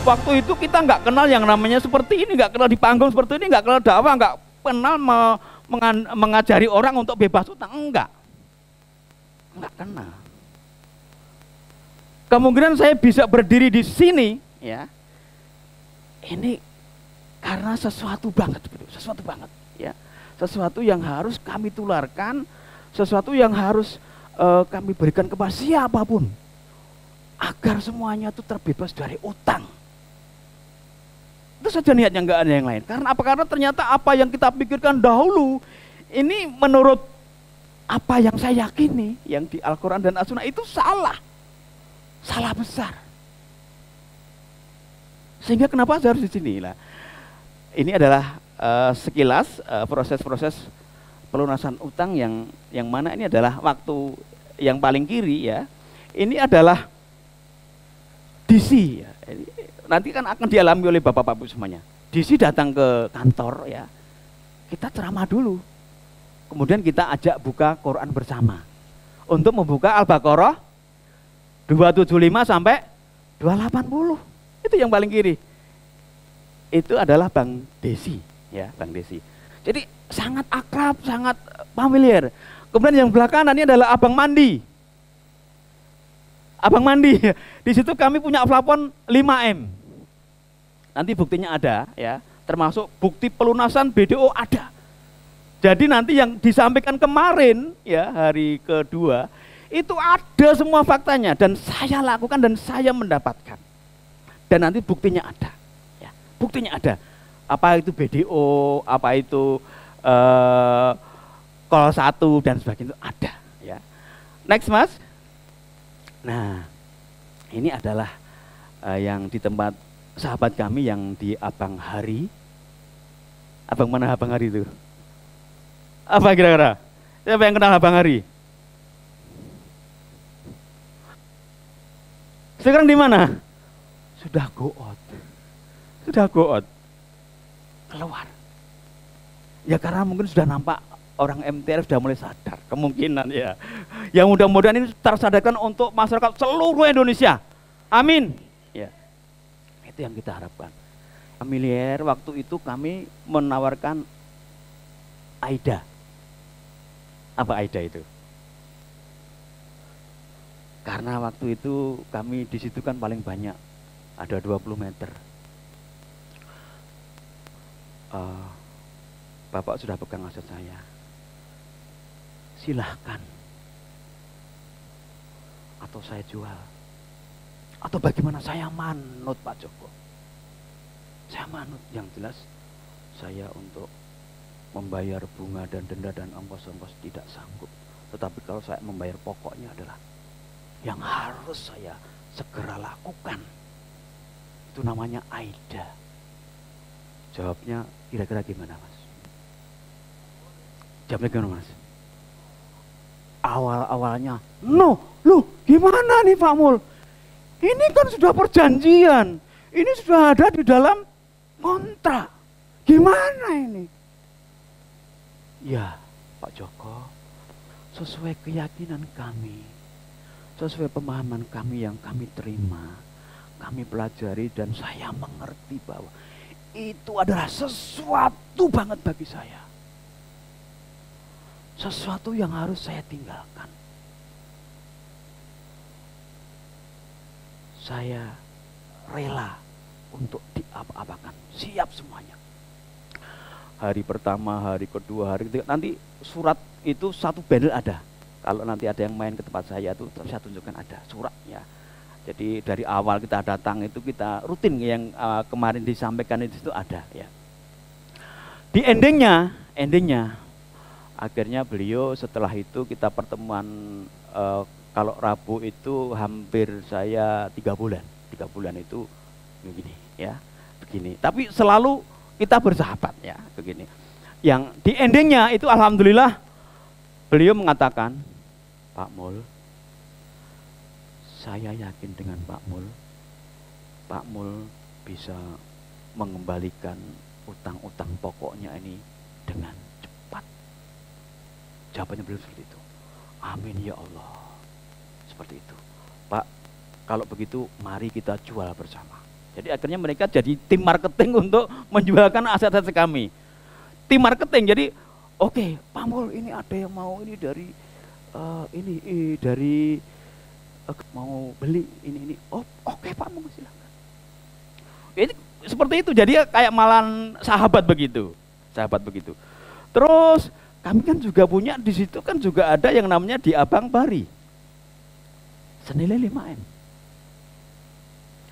Waktu itu kita nggak kenal yang namanya seperti ini, nggak kenal di panggung seperti ini, nggak kenal dakwah, nggak kenal mengajari orang untuk bebas utang, nggak kenal. Kemungkinan saya bisa berdiri di sini, ya, ini karena sesuatu banget, ya, sesuatu yang harus kami tularkan, sesuatu yang harus kami berikan kepada siapapun, agar semuanya itu terbebas dari utang. Itu saja niatnya, nggak ada yang lain. Karena apa? Karena ternyata apa yang kita pikirkan dahulu, ini menurut apa yang saya yakini, yang di Al-Quran dan As-Sunnah itu salah besar. Sehingga kenapa saya harus di sini lah? Ini adalah sekilas proses-proses pelunasan utang yang mana ini adalah waktu yang paling kiri, ya. Ini adalah DC, ya. Nanti kan akan dialami oleh bapak-bapak semuanya. DC datang ke kantor, ya. Kita ceramah dulu. Kemudian kita ajak buka Quran bersama. Untuk membuka Al-Baqarah 275 sampai 280. Itu yang paling kiri. Itu adalah Bang Desi, ya, Bang Desi. Jadi sangat akrab, sangat familiar. Kemudian yang belakangan ini adalah Abang Mandi. Abang Mandi, di situ kami punya plafon 5M. Nanti buktinya ada, ya, termasuk bukti pelunasan BDO ada. Jadi nanti yang disampaikan kemarin, ya, hari kedua, itu ada semua faktanya dan saya lakukan dan saya mendapatkan. Dan nanti buktinya ada, ya, buktinya ada. Apa itu BDO, apa itu Call 1 dan sebagainya itu ada, ya. Next, Mas. Nah, ini adalah yang di tempat sahabat kami yang di Abang Hari. Abang mana Abang Hari itu? Apa kira-kira? Siapa yang kenal Abang Hari? Sekarang di mana? Sudah go out. Keluar. Ya karena mungkin sudah nampak orang MTR sudah mulai sadar, kemungkinan, ya. Yang mudah-mudahan ini tersadarkan untuk masyarakat seluruh Indonesia. Amin. Ya. Itu yang kita harapkan. Familiar, waktu itu kami menawarkan AIDA. Apa AIDA itu? Karena waktu itu kami di situ kan paling banyak, ada 20 meter. Bapak sudah pegang aset saya. Silahkan. Atau saya jual. Atau bagaimana, saya manut Pak Joko. Saya manut, yang jelas saya untuk membayar bunga dan denda dan ongkos-ongkos tidak sanggup. Tetapi kalau saya membayar pokoknya adalah yang harus saya segera lakukan. Itu namanya AIDA. Jawabnya kira-kira gimana, Mas? Jawabnya gimana, Mas? Awal-awalnya, loh gimana nih Pak Mul? Ini kan sudah perjanjian, ini sudah ada di dalam kontrak. Gimana ini? Ya, Pak Joko, sesuai keyakinan kami, sesuai pemahaman kami yang kami terima, kami pelajari dan saya mengerti bahwa itu adalah sesuatu banget bagi saya. Sesuatu yang harus saya tinggalkan. Saya rela untuk diapa-apakan, siap semuanya. Hari pertama, hari kedua, hari ketiga, nanti surat itu satu bundle ada. Kalau nanti ada yang main ke tempat saya itu saya tunjukkan ada suratnya. Jadi dari awal kita datang itu kita rutin yang kemarin disampaikan itu ada, ya. Di endingnya akhirnya beliau setelah itu kita pertemuan kalau Rabu itu hampir saya 3 bulan. 3 bulan itu begini, ya, begini. Tapi selalu kita bersahabat, ya, begini. Yang di endingnya itu alhamdulillah beliau mengatakan, Pak Mul, saya yakin dengan Pak Mul bisa mengembalikan utang-utang pokoknya ini dengan cepat. Jawabannya beliau seperti itu. Amin ya Allah. Seperti itu. Pak, kalau begitu mari kita jual bersama. Jadi akhirnya mereka jadi tim marketing untuk menjualkan aset-aset kami. Tim marketing, jadi oke, Pak Mul, ini ada yang mau ini dari mau beli ini. Oh, oke Pak Mul, silakan. Ini seperti itu, jadi kayak malan sahabat begitu. Terus kami kan juga punya di situ kan juga ada yang namanya di Abang Bari. Senilai 5M.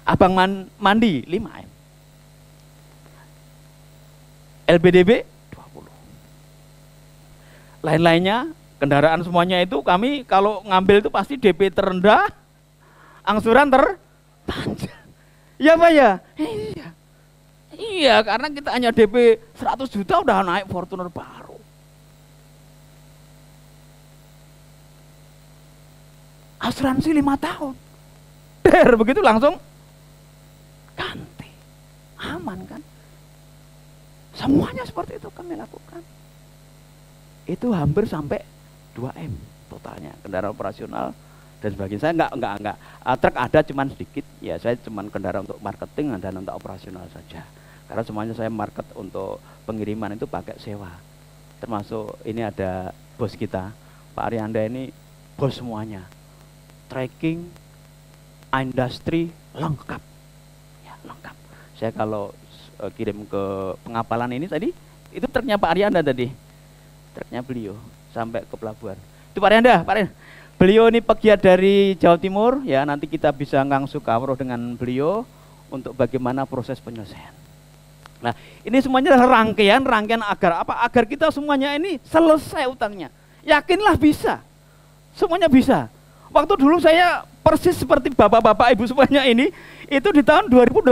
Abang Mandi 5M. LBDB 20. Lain-lainnya kendaraan semuanya itu kami kalau ngambil itu pasti DP terendah, angsuran terpanjang. Iya Pak ya? Iya, karena kita hanya DP 100 juta udah naik Fortuner baru. Asuransi 5 tahun. Begitu langsung ganti. Aman kan? Semuanya seperti itu kami lakukan. Itu hampir sampai 2M totalnya, kendaraan operasional dan sebagainya. Saya enggak. Truk ada cuman sedikit, ya saya cuman kendaraan untuk marketing dan untuk operasional saja. Karena semuanya saya market untuk pengiriman itu pakai sewa. Termasuk ini ada bos kita, Pak Arianda ini bos semuanya. Tracking, industri lengkap. Ya, lengkap. Saya kalau kirim ke pengapalan ini tadi, itu truknya Pak Arianda tadi. Truknya beliau sampai ke pelabuhan. Itu Pak Arianda. Beliau ini pegiat dari Jawa Timur, ya nanti kita bisa ngangsu kawruh dengan beliau untuk bagaimana proses penyelesaian. Nah, ini semuanya adalah rangkaian agar apa? Agar kita semuanya ini selesai utangnya. Yakinlah bisa. Semuanya bisa. Waktu dulu saya persis seperti bapak-bapak ibu semuanya ini, itu di tahun 2018.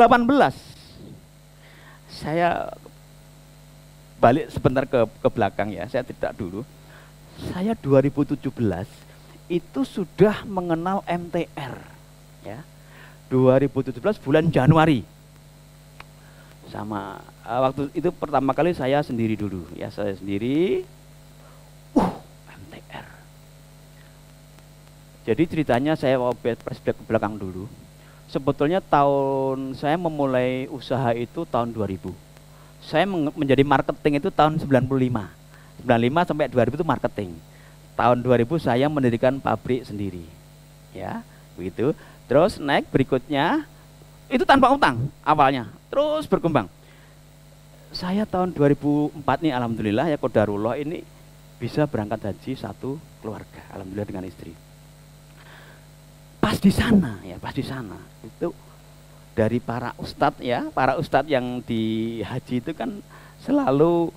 Saya balik sebentar ke belakang ya, saya tidak dulu. Saya 2017 itu sudah mengenal MTR ya. 2017 bulan Januari. Sama waktu itu pertama kali saya sendiri dulu ya, saya sendiri. MTR. Jadi ceritanya saya mau flashback ke belakang dulu. Sebetulnya saya memulai usaha itu tahun 2000. Saya menjadi marketing itu tahun 95. 95 sampai 2000 itu marketing. Tahun 2000 saya mendirikan pabrik sendiri. Ya, begitu. Terus naik berikutnya itu tanpa utang awalnya. Terus berkembang. Saya tahun 2004 nih alhamdulillah ya qadarullah ini bisa berangkat haji satu keluarga, alhamdulillah dengan istri. Pas di sana itu dari para ustadz ya, para ustadz yang di haji itu kan selalu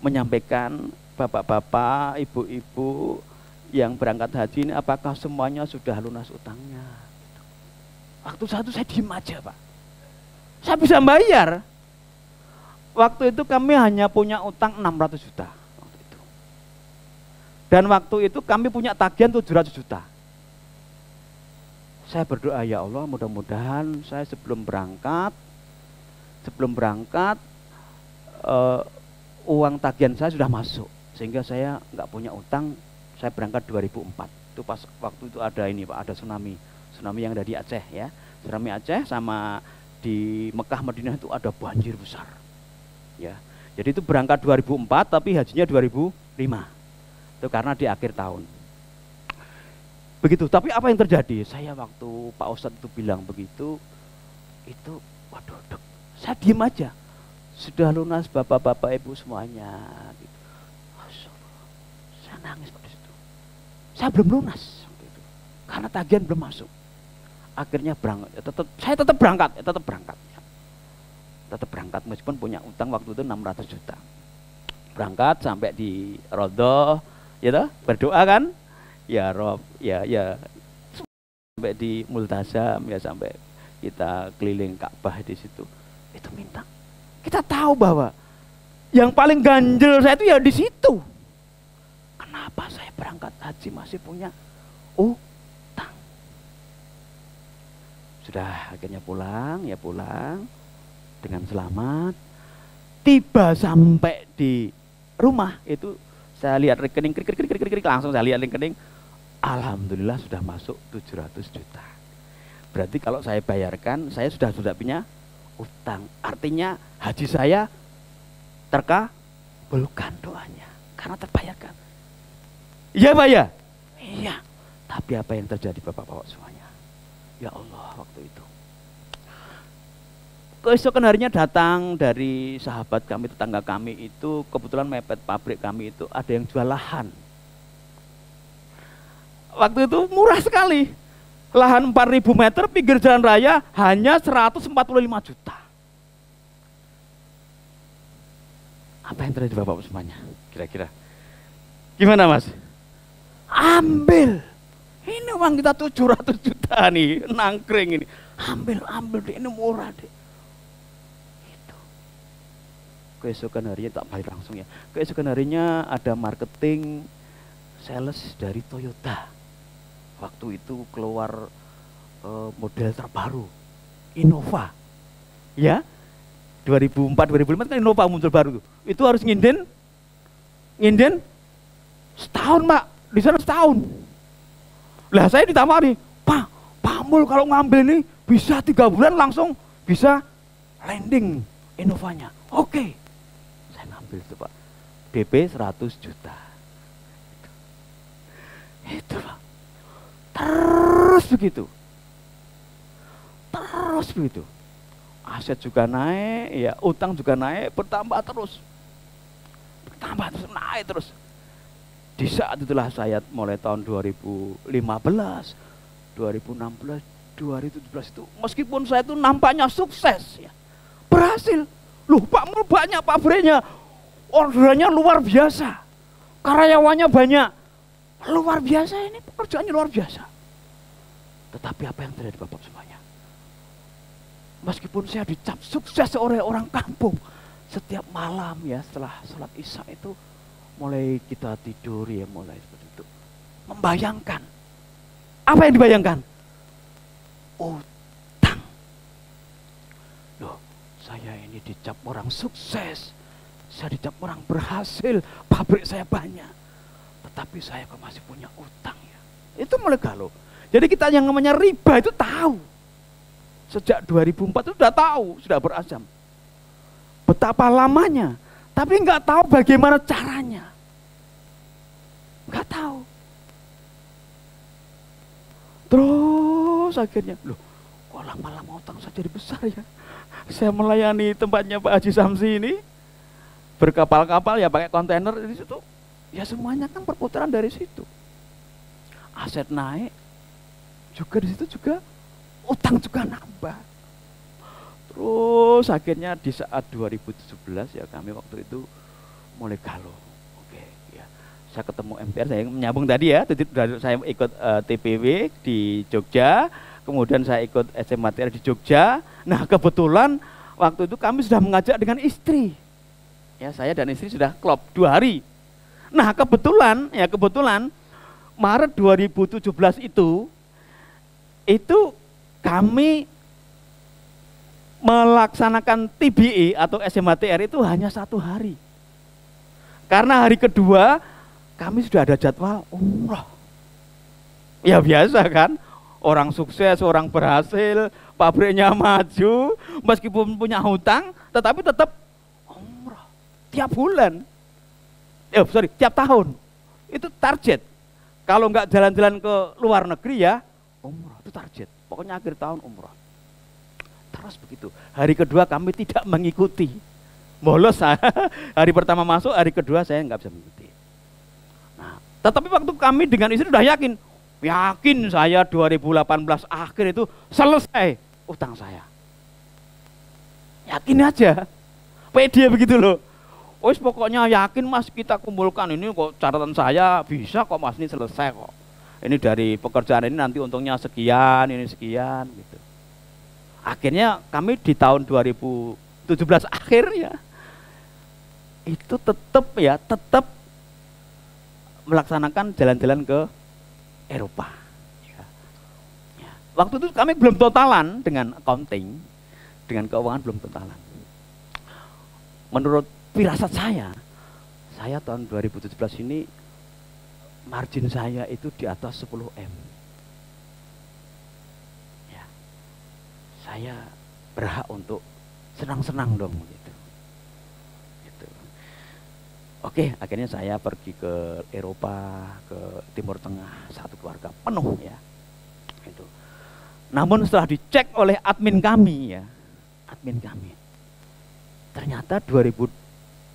menyampaikan bapak-bapak, ibu-ibu yang berangkat haji ini apakah semuanya sudah lunas utangnya. Waktu satu saya diem aja Pak, saya bisa bayar. Waktu itu kami hanya punya utang 600 juta waktu itu. Dan waktu itu kami punya tagihan 700 juta. Saya berdoa, ya Allah mudah-mudahan saya sebelum berangkat uang tagihan saya sudah masuk sehingga saya nggak punya utang. Saya berangkat 2004 itu pas waktu itu ada ini Pak, ada tsunami yang ada di Aceh ya, tsunami Aceh sama di Mekah Madinah itu ada banjir besar ya. Jadi itu berangkat 2004 tapi hajinya 2005 itu karena di akhir tahun. Begitu, tapi apa yang terjadi? Saya waktu Pak Ustadz itu bilang begitu, itu waduh, saya diem aja. Sudah lunas bapak-bapak ibu semuanya. Gitu. Saya nangis pada situ. Saya belum lunas, gitu. Karena tagihan belum masuk. Akhirnya berangkat, saya tetap berangkat. Tetap berangkat meskipun punya utang waktu itu 600 juta. Berangkat sampai di Rodoh, ya toh, berdoa kan? Ya Rob, ya sampai di Multazam ya, sampai kita keliling Ka'bah di situ. Itu minta. Kita tahu bahwa yang paling ganjel saya itu ya di situ. Kenapa saya berangkat haji masih punya utang? Sudah akhirnya pulang dengan selamat. Tiba sampai di rumah itu saya lihat rekening krik, langsung saya lihat rekening. Alhamdulillah sudah masuk 700 juta. Berarti kalau saya bayarkan, saya sudah punya utang. Artinya haji saya terkabulkan doanya karena terbayarkan. Iya Pak ya? Iya. Tapi apa yang terjadi Bapak-bapak semuanya? Ya Allah, waktu itu keesokan harinya datang dari sahabat kami, tetangga kami itu, kebetulan mepet pabrik kami itu ada yang jual lahan. Waktu itu murah sekali. Lahan 4.000 meter pinggir jalan raya hanya 145 juta. Apa yang terjadi Bapak semuanya? Kira-kira gimana Mas? Ambil. Ini uang kita 700 juta nih, nangkring ini. Ambil deh, ini murah deh. Itu. Keesokan harinya tak bayar langsung ya. Keesokan harinya ada marketing sales dari Toyota. Waktu itu keluar model terbaru, Innova. Ya. 2004-2005 kan Innova muncul baru. Itu harus nginden setahun Pak, di sana setahun. Lah saya ditawari, Pak Mul kalau ngambil ini bisa 3 bulan langsung bisa landing Innovanya. Oke. Saya ngambil itu Pak, DP 100 juta. Itu Pak. Terus begitu. Aset juga naik, ya utang juga naik, bertambah terus naik terus. Di saat itulah saya mulai tahun 2015, 2016, 2017 itu meskipun saya itu nampaknya sukses ya, berhasil. Loh Pak Mul banyak pabriknya, orderannya luar biasa, karyawannya banyak, luar biasa, ini pekerjaannya luar biasa. Tetapi apa yang terjadi Bapak semuanya? Meskipun saya dicap sukses oleh orang kampung, setiap malam ya setelah sholat isya itu mulai kita tidur ya, mulai seperti itu membayangkan. Apa yang dibayangkan? Utang. Loh, saya ini dicap orang sukses, saya dicap orang berhasil, pabrik saya banyak, tetapi saya kok masih punya utang ya. Itu mulai galau. Jadi kita yang namanya riba itu tahu. Sejak 2004 itu sudah tahu, sudah berazam. Betapa lamanya, tapi nggak tahu bagaimana caranya. Nggak tahu. Terus akhirnya, loh kok lama-lama utang saya jadi besar ya. Saya melayani tempatnya Pak Haji Samsi ini, berkapal-kapal ya pakai kontainer di situ. Ya semuanya kan perputaran dari situ. Aset naik, juga di situ juga utang juga nambah. Terus akhirnya di saat 2017 ya kami waktu itu mulai galau. Oke, ya. Saya ketemu MPR, saya menyambung tadi ya. Saya ikut TPW di Jogja, kemudian saya ikut SMATR di Jogja. Nah kebetulan waktu itu kami sudah mengajak dengan istri. Ya saya dan istri sudah klop 2 hari. Nah kebetulan Maret 2017 itu kami melaksanakan TBE atau SMATR itu hanya 1 hari. Karena hari kedua kami sudah ada jadwal umroh. Ya biasa kan, orang sukses, orang berhasil, pabriknya maju, meskipun punya hutang, tetapi tetap umroh tiap bulan. Tiap tahun. Itu target. Kalau nggak jalan-jalan ke luar negeri ya, umroh itu target. Pokoknya akhir tahun umroh. Terus begitu. Hari kedua kami tidak mengikuti. Bolos. Hari pertama masuk, hari kedua saya nggak bisa mengikuti. Nah, tetapi waktu kami dengan istri sudah yakin saya 2018 akhir itu selesai utang saya. Yakin aja. Pede begitu loh. Wis pokoknya yakin Mas, kita kumpulkan ini kok, catatan saya bisa kok Mas, ini selesai kok. Ini dari pekerjaan ini nanti untungnya sekian, ini sekian gitu. Akhirnya kami di tahun 2017 akhir ya, itu tetap melaksanakan jalan-jalan ke Eropa. Ya. Waktu itu kami belum totalan dengan accounting, dengan keuangan belum totalan. Menurut firasat saya tahun 2017 ini margin saya itu di atas 10 M. Ya. Saya berhak untuk senang-senang dong gitu. Gitu. Oke, akhirnya saya pergi ke Eropa, ke Timur Tengah, satu keluarga penuh ya. Itu. Namun setelah dicek oleh admin kami ya, ternyata 2017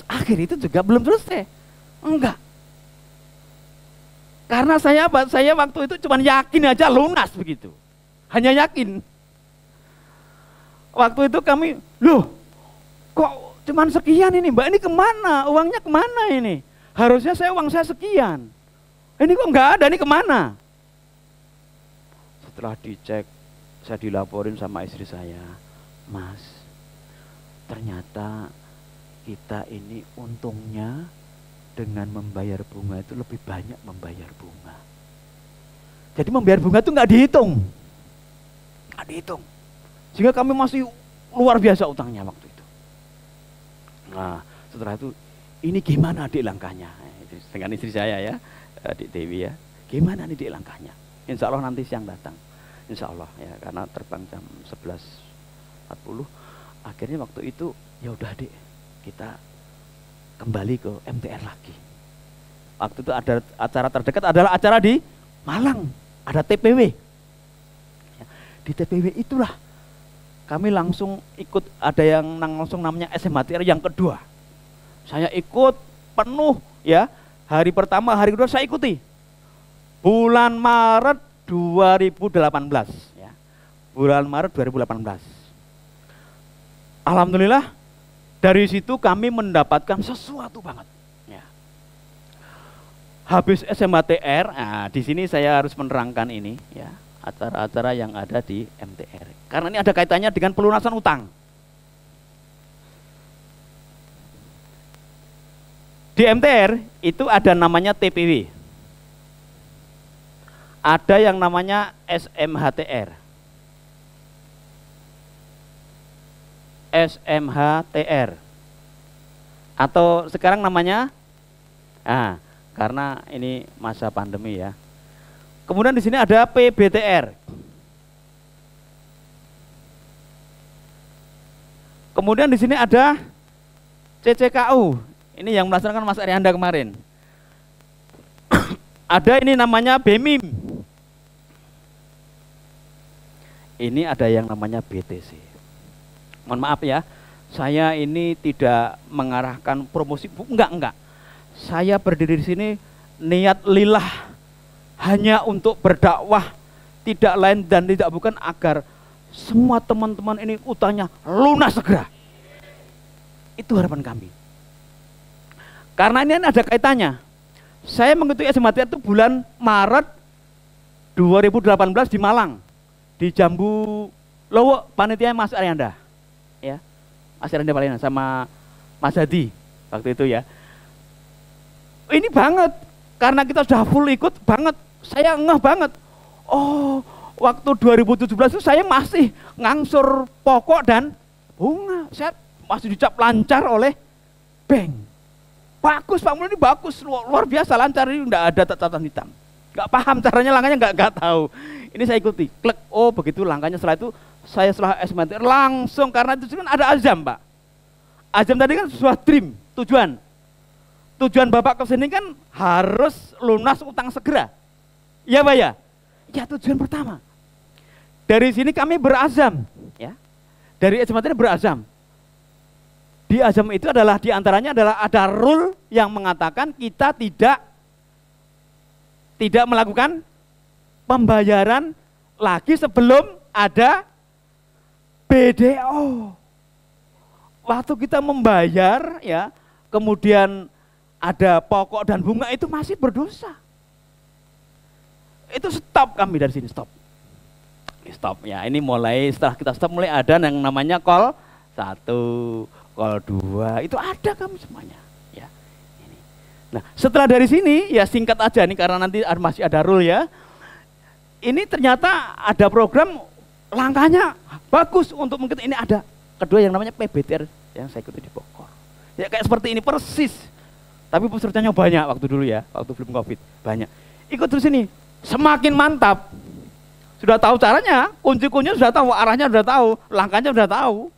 akhir itu juga belum selesai. Enggak. Karena saya waktu itu cuma yakin aja lunas begitu. Hanya yakin. Waktu itu kami, loh kok cuman sekian ini Mbak, ini kemana? Uangnya kemana ini? Harusnya uang saya sekian. Ini kok nggak ada, ini kemana? Setelah dicek, saya dilaporin sama istri saya, Mas, ternyata kita ini untungnya dengan membayar bunga itu lebih banyak membayar bunga. Jadi membayar bunga itu nggak dihitung. Sehingga kami masih luar biasa utangnya waktu itu. Nah, setelah itu, ini gimana adik langkahnya? Dengan istri saya ya, adik Dewi ya. Gimana nih adik langkahnya? Insya Allah nanti siang datang. Insya Allah ya, karena terbang jam 11.40. Akhirnya waktu itu, ya udah adik, kita kembali ke MTR lagi. Waktu itu ada acara terdekat adalah acara di Malang, ada TPW. Di TPW itulah kami langsung ikut, ada yang langsung namanya SMHTR yang kedua. Saya ikut penuh ya. Hari pertama, hari kedua saya ikuti. Bulan Maret 2018 ya. Bulan Maret 2018. Alhamdulillah dari situ kami mendapatkan sesuatu banget ya. Habis SMHTR, nah di sini saya harus menerangkan ini ya. Acara-acara yang ada di MTR. Karena ini ada kaitannya dengan pelunasan utang. Di MTR itu ada namanya TPW. Ada yang namanya SMHTR. SMHTR. Atau sekarang namanya, karena ini masa pandemi ya. Kemudian di sini ada PBTR. Kemudian di sini ada CCKU. Ini yang melaksanakan Mas Arianda kemarin. Ada ini namanya BEMIM. Ini ada yang namanya BTC. Mohon maaf ya, saya ini tidak mengarahkan promosi, enggak. Saya berdiri di sini niat lillah, hanya untuk berdakwah, tidak lain dan tidak bukan, agar semua teman-teman ini utangnya lunas segera. Itu harapan kami. Karena ini ada kaitannya. Saya mengikuti SMHTR itu bulan Maret 2018 di Malang, di Jambu Lowo, panitia Mas Arianda, ya, Mas Arianda Palena sama Mas Hadi waktu itu ya. Ini banget, karena kita sudah full ikut banget. Saya ngeh banget. Oh, waktu 2017 itu saya masih ngangsur pokok dan bunga. Saya masih dicap lancar oleh bank. Bagus Pak Mul, ini bagus, luar biasa lancar, ini enggak ada catatan hitam. Enggak paham caranya, langkahnya enggak tahu. Ini saya ikuti, klik, oh begitu langkahnya. Setelah itu saya setelah SMHTR langsung, karena itu kan ada azam Pak. Azam tadi kan sebuah dream, tujuan. Tujuan Bapak ke sini kan harus lunas utang segera. Ya Pak ya? Ya, tujuan pertama. Dari sini kami berazam ya. Dari SMHTR berazam. Di azam itu adalah diantaranya adalah ada rule yang mengatakan kita tidak melakukan pembayaran lagi sebelum ada BDO. Waktu kita membayar ya, kemudian ada pokok dan bunga, itu masih berdosa. Itu stop kami dari sini, stop. Stop ya, ini mulai setelah kita stop mulai ada yang namanya call 1, call 2, itu ada kami semuanya ya. Ini. Nah, setelah dari sini ya singkat aja nih karena nanti masih ada rule ya. Ini ternyata ada program langkahnya bagus untuk mengikuti, ini ada. Kedua yang namanya PBTR yang saya ikuti di Bogor. Ya kayak seperti ini persis. Tapi pesertanya banyak waktu dulu ya, waktu belum Covid, banyak. Ikut terus ini, semakin mantap. Sudah tahu caranya, kunci-kuncinya sudah tahu, arahnya sudah tahu, langkahnya sudah tahu.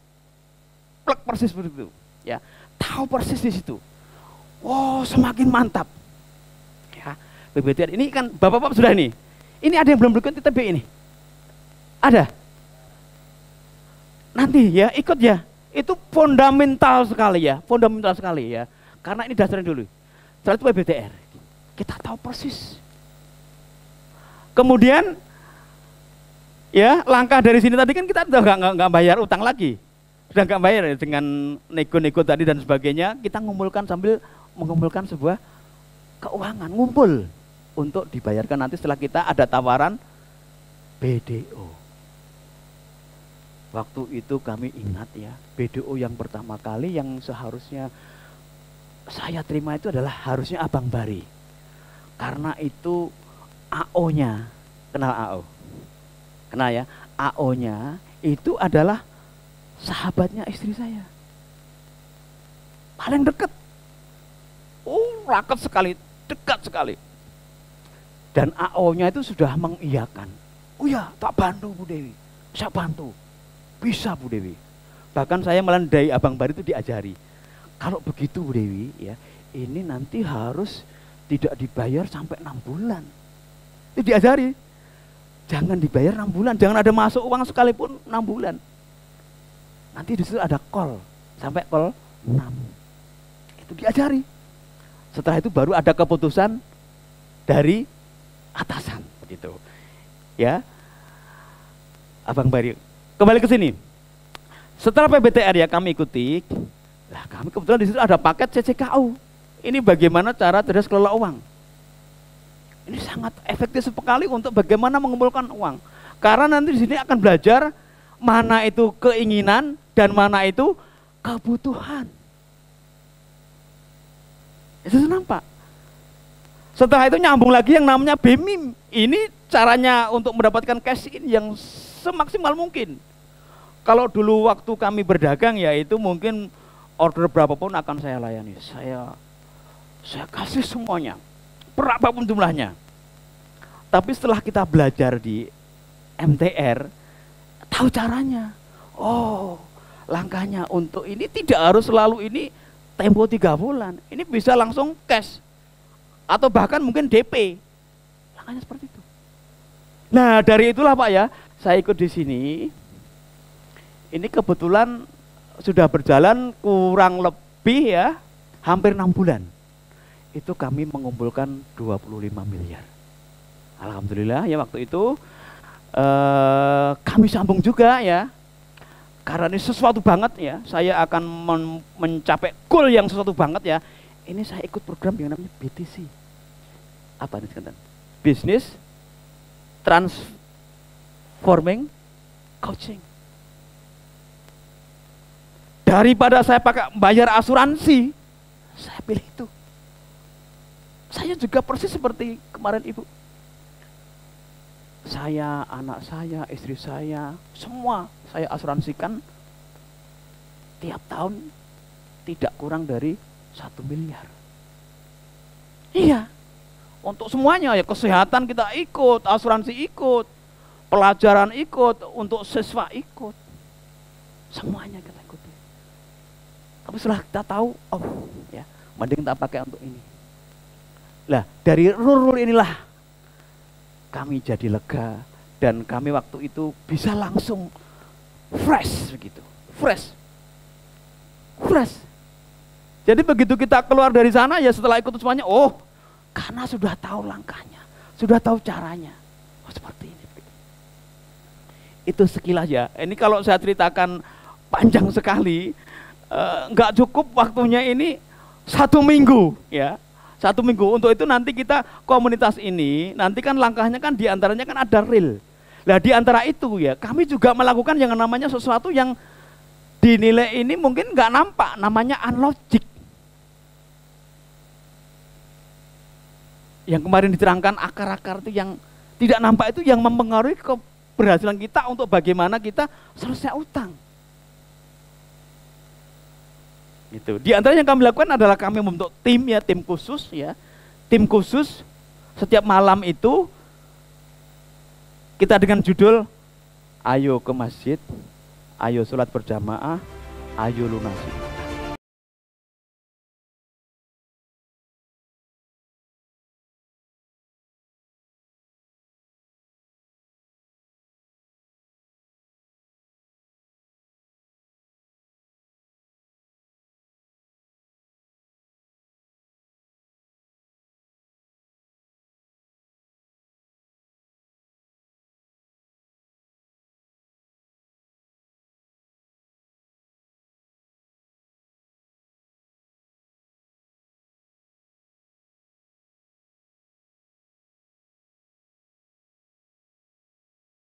plek persis begitu. Ya, tahu persis di situ. Oh, semakin mantap. Ya, PBTR ini kan Bapak-bapak sudah nih. Ini ada yang belum ikut ITB ini? Ada? Nanti ya, ikut ya. Itu fundamental sekali ya, fundamental sekali ya. Karena ini dasarnya dulu. Setelah itu PBTR. Kita tahu persis. Kemudian ya, langkah dari sini tadi kan kita udah nggak bayar utang lagi. Sudah nggak bayar ya, dengan nego-nego tadi dan sebagainya, kita ngumpulkan sambil mengumpulkan sebuah keuangan, ngumpul untuk dibayarkan nanti setelah kita ada tawaran BDO. Waktu itu kami ingat ya, BDO yang pertama kali yang seharusnya saya terima itu adalah harusnya Abang Bari. Karena itu AO-nya, kenal AO? Kenal ya, AO-nya itu adalah sahabatnya istri saya. Paling dekat. Oh, raket sekali, dekat sekali. Dan AO-nya itu sudah mengiyakan. Oh ya, tak bantu Bu Dewi, saya bantu. Bisa Bu Dewi. Bahkan saya melandai Abang Bari itu diajari. Kalau begitu Bu Dewi ya, ini nanti harus tidak dibayar sampai 6 bulan. Itu diajari. Jangan dibayar 6 bulan, jangan ada masuk uang sekalipun 6 bulan. Nanti di situ ada call sampai call 6. Itu diajari. Setelah itu baru ada keputusan dari atasan begitu. Ya. Abang Bari kembali ke sini. Setelah PBTR ya kami ikuti. Lah kami kebetulan di situ ada paket CCKU. Ini bagaimana cara cerdas kelola uang. Ini sangat efektif sekali untuk bagaimana mengumpulkan uang. Karena nanti di sini akan belajar mana itu keinginan dan mana itu kebutuhan. Itu nampak. Setelah itu nyambung lagi yang namanya BEMIM. Ini caranya untuk mendapatkan cash in yang semaksimal mungkin. Kalau dulu waktu kami berdagang ya itu mungkin order berapapun akan saya layani. Saya kasih semuanya, berapapun jumlahnya. Tapi setelah kita belajar di MTR, tahu caranya. Oh, langkahnya untuk ini tidak harus selalu ini tempo 3 bulan. Ini bisa langsung cash. Atau bahkan mungkin DP. Langkahnya seperti itu. Nah, dari itulah Pak ya, saya ikut di sini. Ini kebetulan sudah berjalan kurang lebih ya, hampir 6 bulan. Itu kami mengumpulkan 25 miliar. Alhamdulillah ya waktu itu kami sambung juga ya. Karena ini sesuatu banget ya, saya akan mencapai goal yang sesuatu banget ya. Ini saya ikut program yang namanya BTC. Apa ini sekarang? Business Transforming Coaching. Daripada saya pakai bayar asuransi, saya pilih itu. Saya juga persis seperti kemarin Ibu. Saya, anak saya, istri saya, semua saya asuransikan tiap tahun tidak kurang dari 1 miliar. Iya, untuk semuanya ya, kesehatan kita ikut, asuransi ikut, pelajaran ikut, untuk siswa ikut, semuanya kita ikuti. Tapi setelah kita tahu, oh ya, mending kita pakai untuk ini. Lah dari rule inilah kami jadi lega dan kami waktu itu bisa langsung fresh begitu, fresh. Jadi begitu kita keluar dari sana ya setelah ikut semuanya, oh karena sudah tahu langkahnya, sudah tahu caranya, oh seperti ini. Itu sekilas ya. Ini kalau saya ceritakan panjang sekali, nggak cukup waktunya ini 1 minggu ya. 1 minggu. Untuk itu nanti kita komunitas ini, nanti kan langkahnya kan diantaranya kan ada real. Nah di antara itu ya, kami juga melakukan yang namanya sesuatu yang dinilai ini mungkin nggak nampak, namanya unlogic. Yang kemarin diterangkan akar-akar itu yang tidak nampak itu yang mempengaruhi keberhasilan kita untuk bagaimana kita selesai utang. Itu. Di antara yang kami lakukan adalah kami membentuk tim ya, tim khusus ya. Tim khusus setiap malam itu kita dengan judul ayo ke masjid, ayo sholat berjamaah, Ayo lunasi.